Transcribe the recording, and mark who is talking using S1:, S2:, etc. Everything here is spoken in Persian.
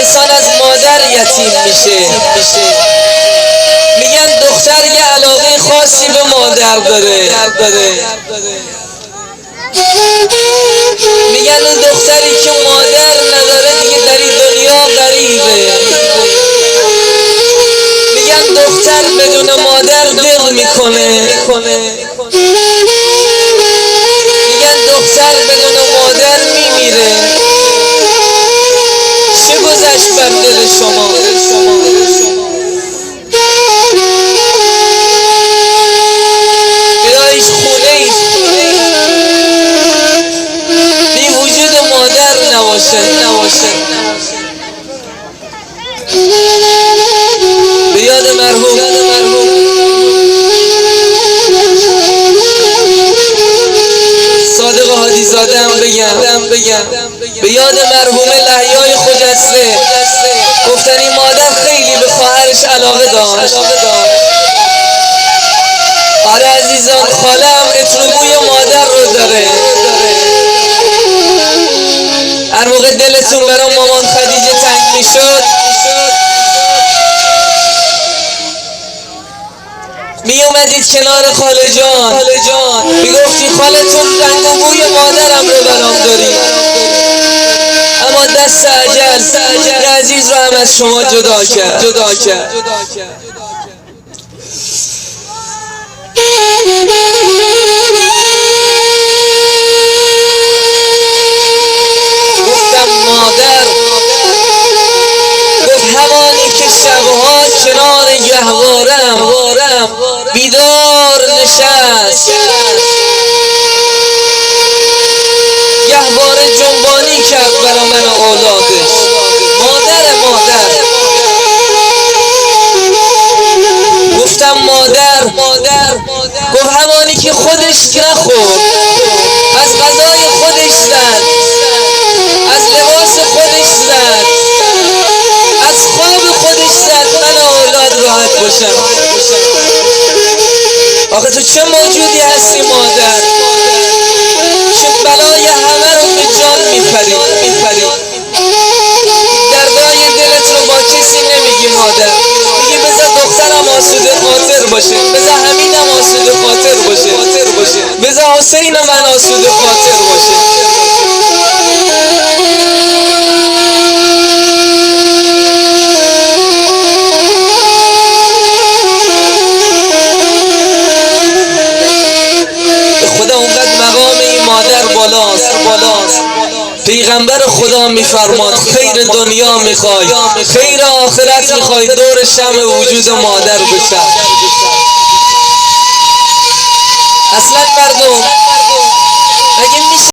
S1: انسان از مادر یتیم میشه. میگن دختر یه علاقه خاصی به مادر داره. میگن اون دختری که مادر نداره دیگه در این دنیا غریبه. میگن دختر بدون مادر دل میکنه. میگن دختر بدون مادر میمیره. چه گذشت بر دل شما؟ بیایش خونه بی وجود مادر نباشه. به یاد مرحوم صادق حاجی زاده هم بگم به یاد مرحوم لحیای خجسته گفتن این مادر خیلی به خواهرش علاقه داشت. آره عزیزان، خاله هم اتروبوی مادر رو داره. هر موقع دلتون برای مامان خدیجه تنگ میشد می اومدید کنار خاله جان میگفتی خالتون رنگ و بوی مادرم رو برام داری. اما دست عجل عزیز رو هم از شما جدا کرد. گفتم مادر، گفت همانی که شبها کنار گهوارم بیدار نشست، گهواره جنبانی کرد برا من اولادش. مادر گفتم مادر، گفت همانی که خودش نخورد، از غذای خودش زد، از لباس خودش زد، از خواب خودش زد من اولاد راحت باشم. آخه تو چه موجودی هستی مادر؟ چه بلای همه رو به جان میپری. دردای دلت رو با کسی نمیگی مادر. میگی بذار دخترم آسوده خاطر باشه، بذار همینم آسوده خاطر باشه، بذار حسین من آسوده خاطر باشه. خدا اونقدر مقام این مادر بالاست. پیغمبر خدا میفرماد خیر دنیا میخوای، خیر آخرت میخوای، دور شمع وجود مادر بشه. اصلا مردم